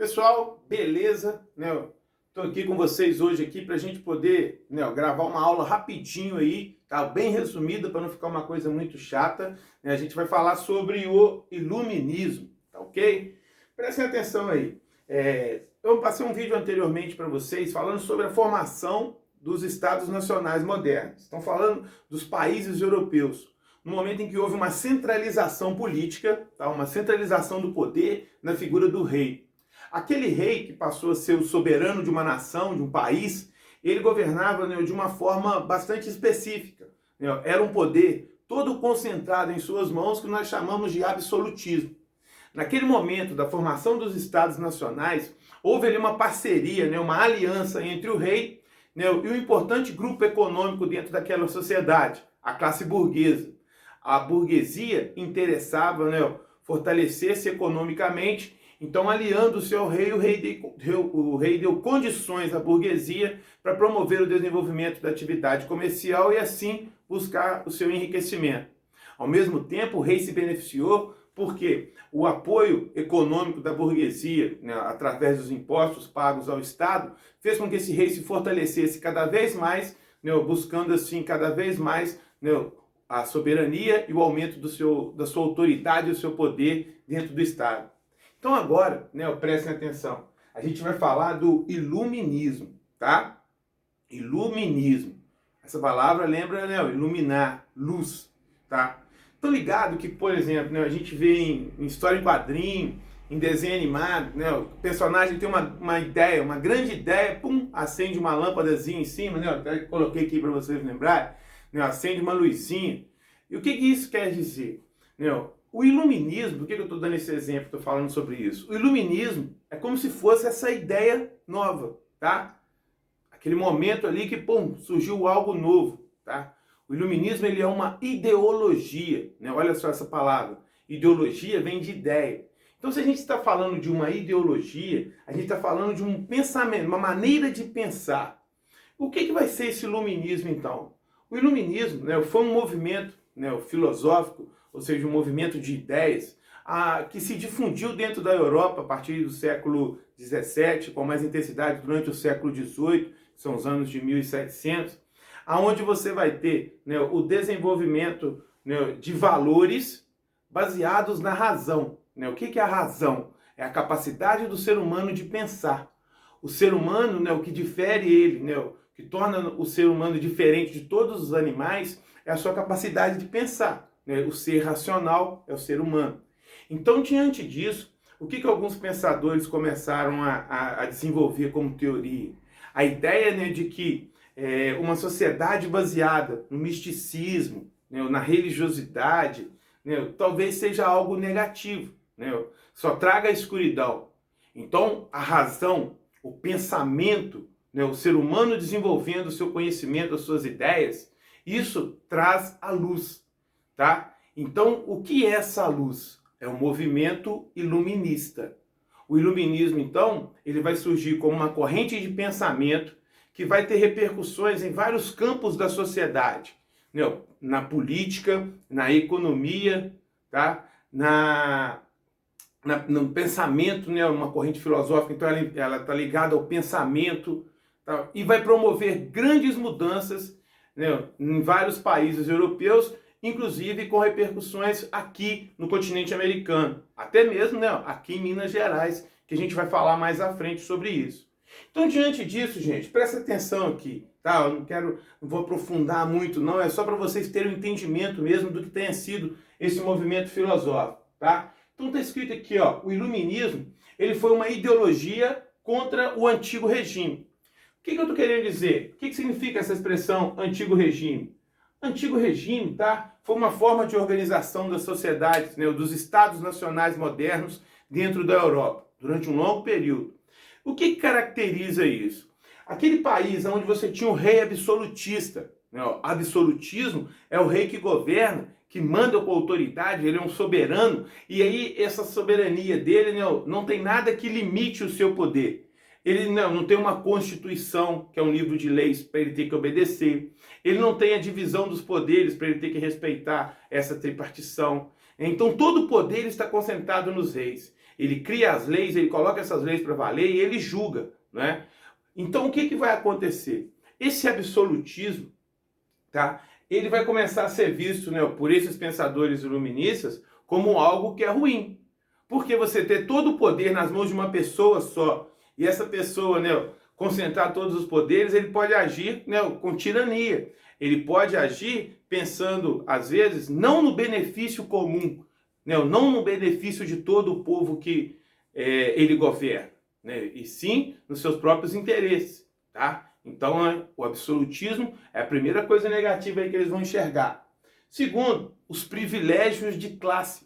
Pessoal, beleza? Estou aqui com vocês hoje aqui para a gente poder gravar uma aula rapidinho aí, tá? Bem resumida para não ficar uma coisa muito chata. A gente vai falar sobre o iluminismo, tá ok? Prestem atenção aí. Eu passei um vídeo anteriormente para vocês falando sobre a formação dos Estados Nacionais modernos. Estão falando dos países europeus. No momento em que houve uma centralização política, tá? Uma centralização do poder na figura do rei. Aquele rei que passou a ser o soberano de uma nação, de um país, ele governava de uma forma bastante específica. Era um poder todo concentrado em suas mãos que nós chamamos de absolutismo. Naquele momento da formação dos Estados Nacionais, houve ali uma parceria, uma aliança entre o rei e um importante grupo econômico dentro daquela sociedade, a classe burguesa. A burguesia interessava fortalecer-se economicamente. Então, aliando-se ao rei, o rei deu condições à burguesia para promover o desenvolvimento da atividade comercial e assim buscar o seu enriquecimento. Ao mesmo tempo, o rei se beneficiou porque o apoio econômico da burguesia, através dos impostos pagos ao Estado, fez com que esse rei se fortalecesse cada vez mais, buscando assim cada vez mais a soberania e o aumento da sua autoridade e do seu poder dentro do Estado. Então agora, prestem atenção, a gente vai falar do iluminismo, tá? Iluminismo. Essa palavra lembra, iluminar, luz, tá? Tô ligado que, por exemplo, a gente vê em história em quadrinho, em desenho animado, o personagem tem uma ideia, uma grande ideia, pum, acende uma lâmpadazinha em cima, até coloquei aqui para vocês lembrarem, acende uma luzinha. E o que isso quer dizer? O iluminismo, por que eu estou dando esse exemplo, estou falando sobre isso? O iluminismo é como se fosse essa ideia nova, tá? Aquele momento ali que, pum, surgiu algo novo, tá? O iluminismo, ele é uma ideologia, Olha só essa palavra. Ideologia vem de ideia. Então, se a gente está falando de uma ideologia, a gente está falando de um pensamento, uma maneira de pensar. O que vai ser esse iluminismo, então? O iluminismo foi um movimento filosófico, ou seja, um movimento de ideias, que se difundiu dentro da Europa a partir do século XVII, com mais intensidade durante o século XVIII, que são os anos de 1700, aonde você vai ter o desenvolvimento de valores baseados na razão. O que é a razão? É a capacidade do ser humano de pensar. O ser humano, o que difere ele, o que torna o ser humano diferente de todos os animais, é a sua capacidade de pensar. O ser racional é o ser humano. Então, diante disso, o que alguns pensadores começaram a desenvolver como teoria? A ideia de que uma sociedade baseada no misticismo, na religiosidade, talvez seja algo negativo, só traga a escuridão. Então, a razão, o pensamento, o ser humano desenvolvendo o seu conhecimento, as suas ideias, isso traz a luz, tá? Então, o que é essa luz? É um movimento iluminista. O iluminismo, então, ele vai surgir como uma corrente de pensamento que vai ter repercussões em vários campos da sociedade, na política, na economia, tá? No pensamento, uma corrente filosófica, então ela está ligada ao pensamento, tá? E vai promover grandes mudanças em vários países europeus, inclusive com repercussões aqui no continente americano, até mesmo aqui em Minas Gerais, que a gente vai falar mais à frente sobre isso. Então, diante disso, gente, presta atenção aqui, tá? Eu não vou aprofundar muito, não, é só para vocês terem um entendimento mesmo do que tenha sido esse movimento filosófico, tá? Então está escrito aqui, o iluminismo, ele foi uma ideologia contra o antigo regime. O que eu estou querendo dizer? O que significa essa expressão antigo regime? Antigo regime, tá? Foi uma forma de organização das sociedades, dos Estados Nacionais modernos dentro da Europa, durante um longo período. O que caracteriza isso? Aquele país onde você tinha um rei absolutista. Absolutismo é o rei que governa, que manda com autoridade, ele é um soberano, e aí essa soberania dele não tem nada que limite o seu poder. Ele não tem uma constituição, que é um livro de leis, para ele ter que obedecer. Ele não tem a divisão dos poderes, para ele ter que respeitar essa tripartição. Então todo o poder está concentrado nos reis. Ele cria as leis, ele coloca essas leis para valer e ele julga, né? Então o que vai acontecer? Esse absolutismo, tá? Ele vai começar a ser visto, né, por esses pensadores iluministas como algo que é ruim. Porque você ter todo o poder nas mãos de uma pessoa só, e essa pessoa, né, concentrar todos os poderes, ele pode agir, né, com tirania. Ele pode agir pensando, às vezes, não no benefício comum, né, não no benefício de todo o povo que ele governa, né, e sim nos seus próprios interesses, tá? Então, o absolutismo é a primeira coisa negativa aí que eles vão enxergar. Segundo, os privilégios de classe.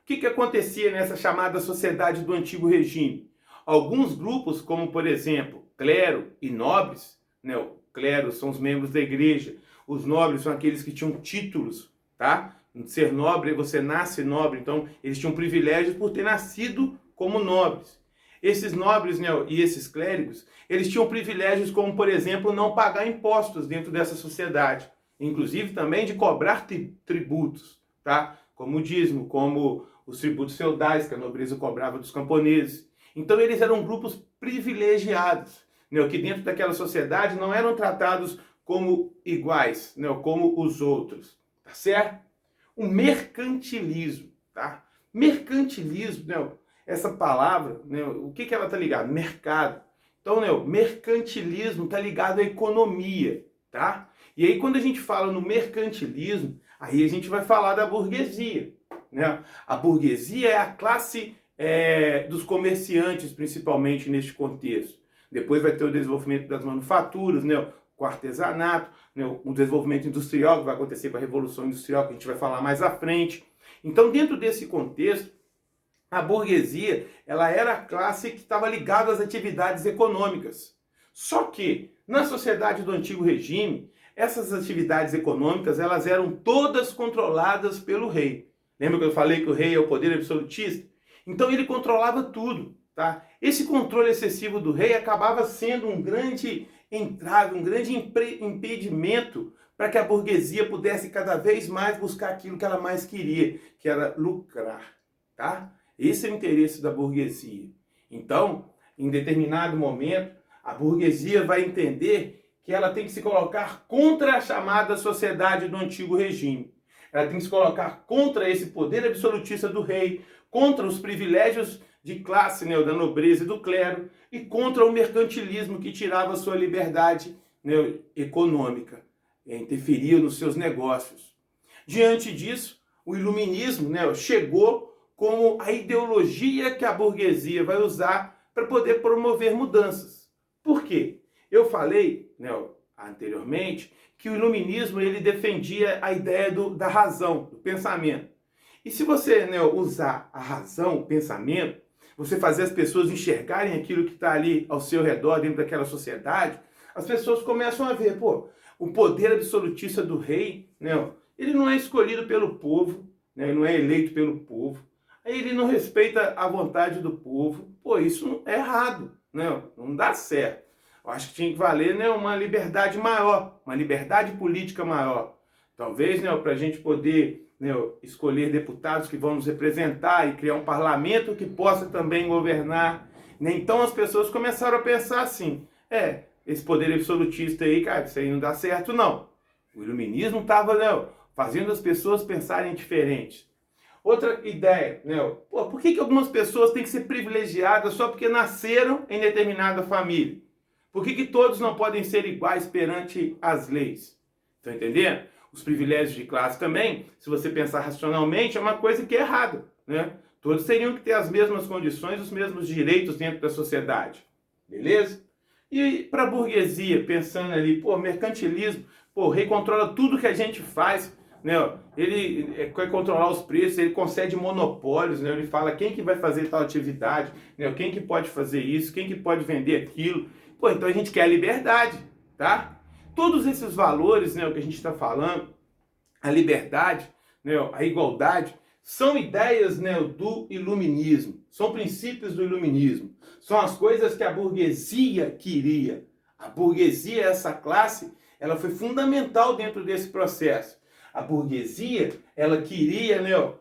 O que acontecia nessa chamada sociedade do antigo regime? Alguns grupos, como por exemplo, clero e nobres, né? O clero são os membros da igreja, os nobres são aqueles que tinham títulos, tá? Ser nobre, você nasce nobre, então eles tinham privilégios por ter nascido como nobres. Esses nobres, né, e esses clérigos, eles tinham privilégios como, por exemplo, não pagar impostos dentro dessa sociedade, inclusive também de cobrar tributos, tá? Como o dízimo, como os tributos feudais que a nobreza cobrava dos camponeses. Então eles eram grupos privilegiados, né, que dentro daquela sociedade não eram tratados como iguais, né, como os outros, tá certo? O mercantilismo, tá? Mercantilismo, né, essa palavra, né, o que ela está ligada? Mercado. Então, né, o mercantilismo está ligado à economia, tá? E aí, quando a gente fala no mercantilismo, aí a gente vai falar da burguesia, né? A burguesia é a classe dos comerciantes, principalmente neste contexto. Depois vai ter o desenvolvimento das manufaturas, né, o artesanato, né, o desenvolvimento industrial que vai acontecer com a Revolução Industrial, que a gente vai falar mais à frente. Então, dentro desse contexto, a burguesia, ela era a classe que estava ligada às atividades econômicas. Só que, na sociedade do antigo regime, essas atividades econômicas, elas eram todas controladas pelo rei. Lembra que eu falei que o rei é o poder absolutista? Então ele controlava tudo, tá? Esse controle excessivo do rei acabava sendo um grande entrave, um grande impedimento para que a burguesia pudesse cada vez mais buscar aquilo que ela mais queria, que era lucrar, tá? Esse é o interesse da burguesia. Então, em determinado momento, a burguesia vai entender que ela tem que se colocar contra a chamada sociedade do antigo regime. Ela tem que se colocar contra esse poder absolutista do rei, contra os privilégios de classe, né, da nobreza e do clero, e contra o mercantilismo que tirava a sua liberdade, né, econômica, interferia nos seus negócios. Diante disso, o iluminismo, né, chegou como a ideologia que a burguesia vai usar para poder promover mudanças. Por quê? Eu falei, né, anteriormente que o iluminismo ele defendia a ideia da razão, do pensamento. E se você, né, usar a razão, o pensamento, você fazer as pessoas enxergarem aquilo que está ali ao seu redor, dentro daquela sociedade, as pessoas começam a ver, pô, o poder absolutista do rei, né, ele não é escolhido pelo povo, né, ele não é eleito pelo povo, ele não respeita a vontade do povo. Pô, isso é errado, né? Não dá certo. Eu acho que tinha que valer, né, uma liberdade maior, uma liberdade política maior. Talvez, né, para a gente poder, né, escolher deputados que vão nos representar e criar um parlamento que possa também governar. Então as pessoas começaram a pensar assim, esse poder absolutista aí, cara, isso aí não dá certo não. O iluminismo estava, né, fazendo as pessoas pensarem diferente. Outra ideia, né? Pô, por que algumas pessoas têm que ser privilegiadas só porque nasceram em determinada família? Por que todos não podem ser iguais perante as leis? Estão entendendo? Os privilégios de classe também, se você pensar racionalmente, é uma coisa que é errada, né? Todos teriam que ter as mesmas condições, os mesmos direitos dentro da sociedade. Beleza? E para a burguesia, pensando ali, pô, mercantilismo, pô, o rei controla tudo que a gente faz, né? Ele quer controlar os preços, ele concede monopólios, né? Ele fala quem que vai fazer tal atividade, né? Quem que pode fazer isso, quem que pode vender aquilo. Pô, então a gente quer a liberdade, tá? Todos esses valores, né, o que a gente está falando, a liberdade, né, a igualdade, são ideias, né, do iluminismo, são princípios do iluminismo, são as coisas que a burguesia queria. A burguesia, essa classe, ela foi fundamental dentro desse processo. A burguesia, ela queria, né,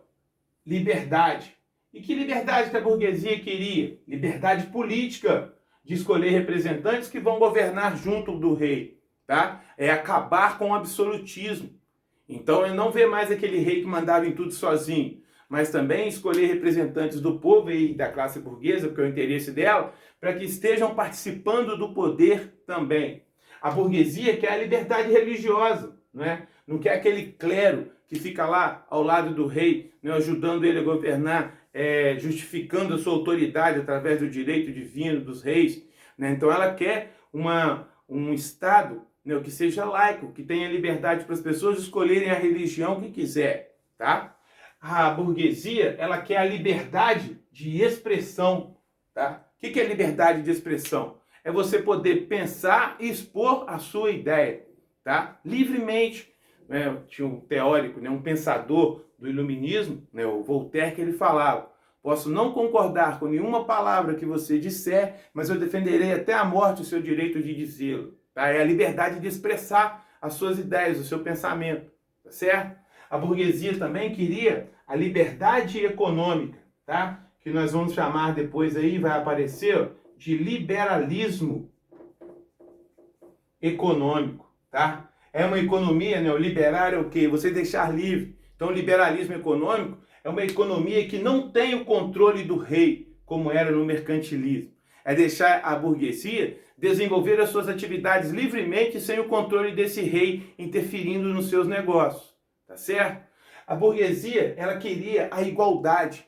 liberdade. E que liberdade que a burguesia queria? Liberdade política, de escolher representantes que vão governar junto do rei, tá? É acabar com o absolutismo. Então ele não vê mais aquele rei que mandava em tudo sozinho, mas também escolher representantes do povo e da classe burguesa, porque é o interesse dela, para que estejam participando do poder também. A burguesia quer a liberdade religiosa, não é? Não quer aquele clero que fica lá ao lado do rei, né, ajudando ele a governar, justificando a sua autoridade através do direito divino dos reis, né? Então ela quer um Estado, né, que seja laico, que tenha liberdade para as pessoas escolherem a religião que quiser, tá? A burguesia, ela quer a liberdade de expressão, tá? O que é liberdade de expressão? É você poder pensar e expor a sua ideia, tá? Livremente. Né? Tinha um teórico, né, um pensador do iluminismo, né, o Voltaire, que ele falava: posso não concordar com nenhuma palavra que você disser, mas eu defenderei até a morte o seu direito de dizê-lo. Tá? É a liberdade de expressar as suas ideias, o seu pensamento, tá certo? A burguesia também queria a liberdade econômica, tá? Que nós vamos chamar depois aí, vai aparecer, de liberalismo econômico, tá? É uma economia neoliberal, é o quê? Você deixar livre. Então, o liberalismo econômico é uma economia que não tem o controle do rei, como era no mercantilismo. É deixar a burguesia desenvolver as suas atividades livremente sem o controle desse rei interferindo nos seus negócios, tá certo? A burguesia, ela queria a igualdade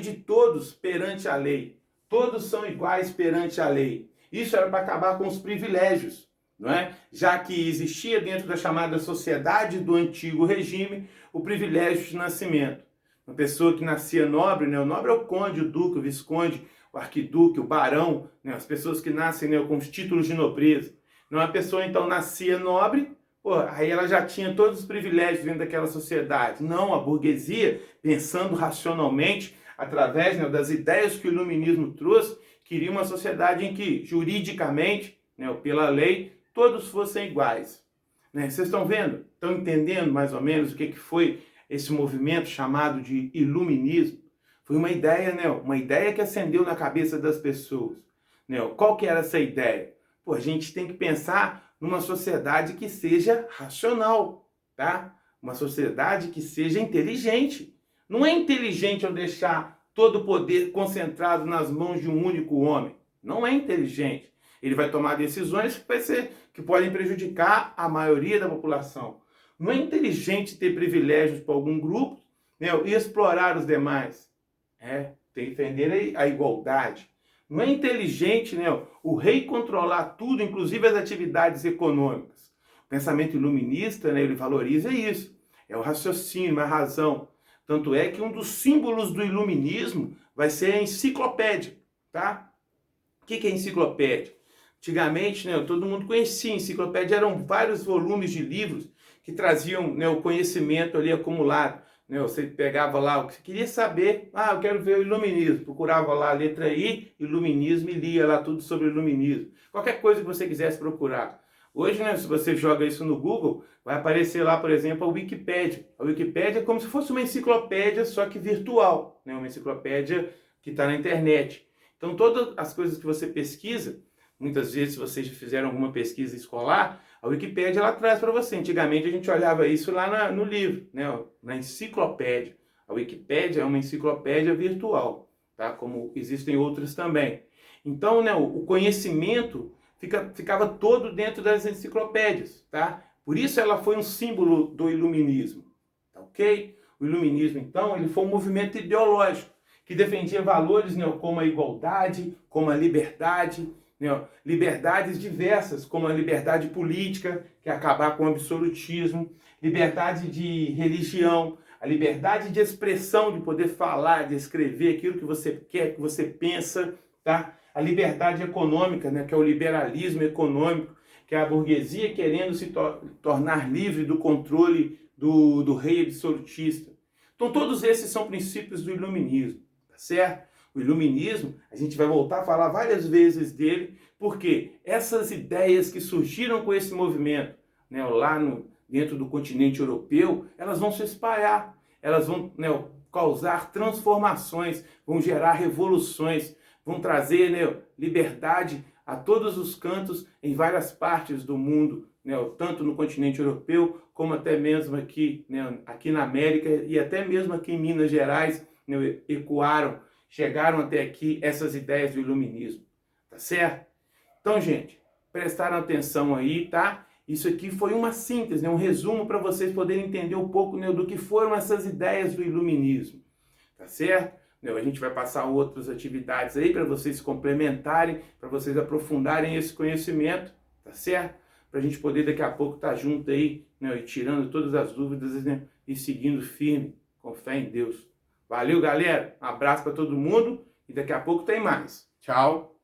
de todos perante a lei. Todos são iguais perante a lei. Isso era para acabar com os privilégios, não é? Já que existia dentro da chamada sociedade do antigo regime o privilégio de nascimento. Uma pessoa que nascia nobre, né? O nobre é o conde, o duque, o visconde, o arquiduque, o barão, né? As pessoas que nascem, né, com os títulos de nobreza. Uma pessoa então nascia nobre, pô, aí ela já tinha todos os privilégios dentro daquela sociedade. Não, a burguesia, pensando racionalmente, através, né, das ideias que o iluminismo trouxe, queria uma sociedade em que, juridicamente, né, pela lei, todos fossem iguais. Né? Vocês estão vendo? Estão entendendo mais ou menos o que foi esse movimento chamado de iluminismo? Foi uma ideia, né? Uma ideia que acendeu na cabeça das pessoas. Né? Qual que era essa ideia? Pô, a gente tem que pensar numa sociedade que seja racional, tá? Uma sociedade que seja inteligente. Não é inteligente eu deixar todo o poder concentrado nas mãos de um único homem. Não é inteligente. Ele vai tomar decisões que podem prejudicar a maioria da população. Não é inteligente ter privilégios para algum grupo, né, e explorar os demais. Tem que defender a igualdade. Não é inteligente, né, o rei controlar tudo, inclusive as atividades econômicas. O pensamento iluminista, né, ele valoriza isso. É o raciocínio, a razão. Tanto é que um dos símbolos do iluminismo vai ser a enciclopédia, tá? O que é enciclopédia? Antigamente, né, todo mundo conhecia enciclopédia, eram vários volumes de livros que traziam, né, o conhecimento ali acumulado. Né, você pegava lá o que você queria saber, eu quero ver o iluminismo, procurava lá a letra I, iluminismo, e lia lá tudo sobre o iluminismo. Qualquer coisa que você quisesse procurar. Hoje, né, se você joga isso no Google, vai aparecer lá, por exemplo, a Wikipédia. A Wikipédia é como se fosse uma enciclopédia, só que virtual, né, uma enciclopédia que está na internet. Então, todas as coisas que você pesquisa, muitas vezes, se vocês fizeram alguma pesquisa escolar, a Wikipédia ela traz para você. Antigamente a gente olhava isso lá no livro, né? Na enciclopédia. A Wikipédia é uma enciclopédia virtual, tá? Como existem outras também. Então, né, o conhecimento ficava todo dentro das enciclopédias, tá? Por isso ela foi um símbolo do iluminismo, tá ok? O iluminismo, então, ele foi um movimento ideológico que defendia valores, né, como a igualdade, como a liberdade, liberdades diversas, como a liberdade política, que é acabar com o absolutismo, liberdade de religião, a liberdade de expressão, de poder falar, de escrever aquilo que você quer, que você pensa, tá? A liberdade econômica, né, que é o liberalismo econômico, que é a burguesia querendo se tornar livre do controle do rei absolutista. Então todos esses são princípios do iluminismo, tá certo? O iluminismo, a gente vai voltar a falar várias vezes dele, porque essas ideias que surgiram com esse movimento, né, dentro do continente europeu, elas vão se espalhar, elas vão, né, causar transformações, vão gerar revoluções, vão trazer, né, liberdade a todos os cantos em várias partes do mundo, né, tanto no continente europeu como até mesmo aqui, né, aqui na América e até mesmo aqui em Minas Gerais, né, ecoaram, chegaram até aqui essas ideias do iluminismo, tá certo? Então, gente, prestaram atenção aí, tá? Isso aqui foi uma síntese, né, um resumo para vocês poderem entender um pouco, né, do que foram essas ideias do iluminismo, tá certo? A gente vai passar outras atividades aí para vocês complementarem, para vocês aprofundarem esse conhecimento, tá certo? Para a gente poder daqui a pouco estar junto aí, né, e tirando todas as dúvidas, né, e seguindo firme, com fé em Deus. Valeu, galera. Um abraço para todo mundo e daqui a pouco tem mais. Tchau.